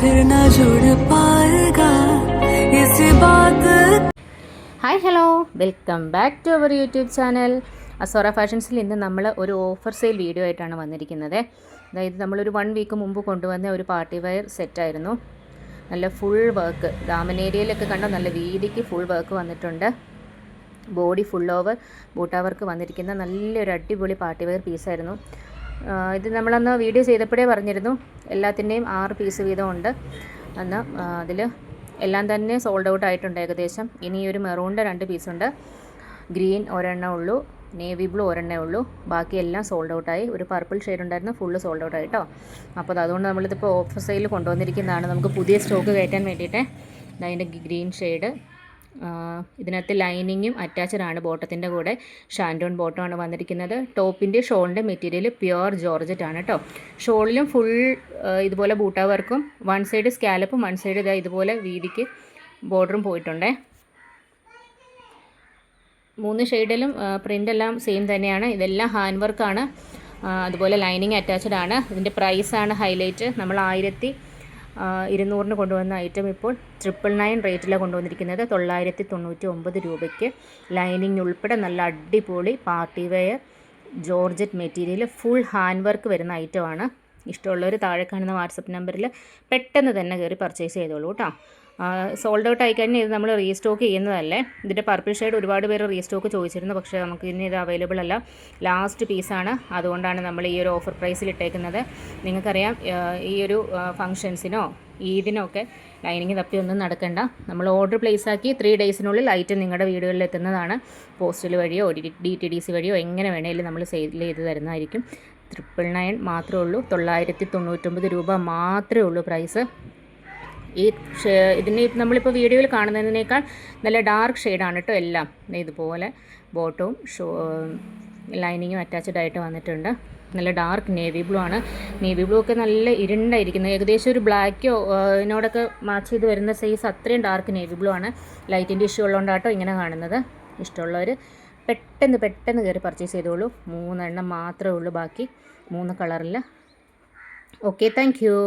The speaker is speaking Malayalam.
फिर ना जुड़ पाएगा इस बात. Hi hello, welcome back to our YouTube channel. Azora ഫാഷൻസിൽ ഇന്ന് നമ്മൾ ഒരു ഓഫർ സെയിൽ വീഡിയോ ആയിട്ടാണ് വന്നിരിക്കുന്നത്. അതായത് നമ്മളൊരു 1 വീക്ക് മുമ്പ് കൊണ്ടുവന്ന ഒരു പാർട്ടി വെയർ സെറ്റായിരുന്നു. നല്ല ഫുൾ വർക്ക്, ദാമനേരിയയിലൊക്കെ കണ്ട നല്ല വീതിക്ക് ഫുൾ വർക്ക് വന്നിട്ടുണ്ട്. Body full over buta work വന്നിരിക്കുന്ന നല്ലൊരു അടിപൊളി പാർട്ടി വെയർ പീസായിരുന്നു. ഇത് നമ്മളന്ന് വീഡിയോ ചെയ്തപ്പോഴേ പറഞ്ഞിരുന്നു എല്ലാത്തിൻ്റെയും 6 പീസ് വീതം ഉണ്ട് എന്ന്. അതിൽ എല്ലാം തന്നെ സോൾഡ് ഔട്ട് ആയിട്ടുണ്ട് ഏകദേശം. ഇനി ഒരു മെറൂണിൻ്റെ 2 പീസുണ്ട്, ഗ്രീൻ ഒരെണ്ണം ഉള്ളൂ, നേവി ബ്ലൂ ഒരെണ്ണേ ഉള്ളൂ, ബാക്കി എല്ലാം സോൾഡ് ഔട്ടായി. ഒരു പർപ്പിൾ ഷെയ്ഡ് ഉണ്ടായിരുന്നു, ഫുള്ള് സോൾഡ് ഔട്ട് ആയിട്ടോ. അപ്പോൾ അതുകൊണ്ട് നമ്മളിതിപ്പോൾ ഓഫർ സെയിൽ കൊണ്ടുവന്നിരിക്കുന്നതാണ് നമുക്ക് പുതിയ സ്റ്റോക്ക് കയറ്റാൻ വേണ്ടിയിട്ട്. അതിൻ്റെ ഗ്രീൻ ഷെയ്ഡ്, ഇതിനകത്ത് ലൈനിങ്ങും അറ്റാച്ച്ഡ് ആണ്. ബോട്ടത്തിൻ്റെ കൂടെ ഷാൻഡോൺ ബോട്ടമാണ് വന്നിരിക്കുന്നത്. ടോപ്പിൻ്റെ ഷോളിൻ്റെ മെറ്റീരിയൽ പ്യുവർ ജോർജറ്റ് ആണ് കേട്ടോ. ഷോളിലും ഫുൾ ഇതുപോലെ ബൂട്ടാ വർക്കും, 1 സൈഡ് സ്കാലപ്പും 1 സൈഡ് ഇതാ ഇതുപോലെ വീതിക്ക് ബോർഡറും പോയിട്ടുണ്ടേ. 3 ഷെയ്ഡിലും പ്രിൻ്റെല്ലാം സെയിം തന്നെയാണ്. ഇതെല്ലാം ഹാൻഡ് വർക്കാണ്. അതുപോലെ ലൈനിങ് അറ്റാച്ച്ഡ് ആണ്. ഇതിൻ്റെ പ്രൈസാണ് ഹൈലൈറ്റ്. നമ്മൾ 1200 കൊണ്ടുവന്ന ഐറ്റം ഇപ്പോൾ 999 റേറ്റിലാണ് കൊണ്ടുവന്നിരിക്കുന്നത്. 999 രൂപയ്ക്ക് ലൈനിങ് ഉൾപ്പെടെ നല്ല അടിപൊളി party wear georgette material full hand work വരുന്ന ഐറ്റമാണ്. ഇഷ്ടമുള്ളവർ താഴെ കാണുന്ന വാട്സപ്പ് നമ്പറിൽ പെട്ടെന്ന് തന്നെ കയറി പർച്ചേസ് ചെയ്തോളൂ കേട്ടോ. സോൾഡ് ഔട്ട് ആയിക്കഴിഞ്ഞാൽ ഇത് നമ്മൾ റീസ്റ്റോക്ക് ചെയ്യുന്നതല്ലേ. ഇതിൻ്റെ പർപ്പിൾ ഷെയ്ഡ് ഒരുപാട് പേര് റീസ്റ്റോക്ക് ചോദിച്ചിരുന്നു, പക്ഷേ നമുക്ക് ഇനി ഇത് അവൈലബിൾ അല്ല, ലാസ്റ്റ് പീസാണ്. അതുകൊണ്ടാണ് നമ്മൾ ഈ ഒരു ഓഫർ പ്രൈസിൽ ഇട്ടേക്കുന്നത്. നിങ്ങൾക്കറിയാം, ഈ ഒരു ഫങ്ഷൻസിനോ ഈദിനോ ഒക്കെ ലൈനിങ് തപ്പിയൊന്നും നടക്കണ്ട. നമ്മൾ ഓർഡർ പ്ലേസ് ആക്കി 3 ഡേയ്സിനുള്ളിൽ ഐറ്റം നിങ്ങളുടെ വീടുകളിൽ എത്തുന്നതാണ്. പോസ്റ്റൽ വഴിയോ DTDC വഴിയോ എങ്ങനെ വേണമെങ്കിലും നമ്മൾ സെയിൽ ചെയ്ത് തരുന്നതായിരിക്കും. 999 മാത്രമേ ഉള്ളൂ, 999 രൂപ മാത്രമേ ഉള്ളൂ പ്രൈസ്. ഇതിന് നമ്മളിപ്പോൾ വീഡിയോയിൽ കാണുന്നതിനേക്കാൾ നല്ല ഡാർക്ക് ഷെയ്ഡാണ് കേട്ടോ എല്ലാം. ഇതുപോലെ ബോട്ടവും ലൈനിങ്ങും അറ്റാച്ച്ഡ് ആയിട്ട് വന്നിട്ടുണ്ട്. നല്ല ഡാർക്ക് നേവി ബ്ലൂ ആണ്. നേവി ബ്ലൂ ഒക്കെ നല്ല ഇരുണ്ടായിരിക്കുന്നത്, ഏകദേശം ഒരു ബ്ലാക്കോ ഇതിനോടൊക്കെ മാച്ച് ചെയ്ത് വരുന്ന സൈസ് അത്രയും ഡാർക്ക് നേവി ബ്ലൂ ആണ്. ലൈറ്റിൻ്റെ ഇഷ്യൂ ഉള്ളതുകൊണ്ടാട്ടോ ഇങ്ങനെ കാണുന്നത്. ഇഷ്ടമുള്ളവർ പെട്ടെന്ന് കയറി പർച്ചേസ് ചെയ്തോളൂ. 3 എണ്ണം മാത്രമേ ഉള്ളൂ ബാക്കി, 3 കളറിൽ. Okay, thank you.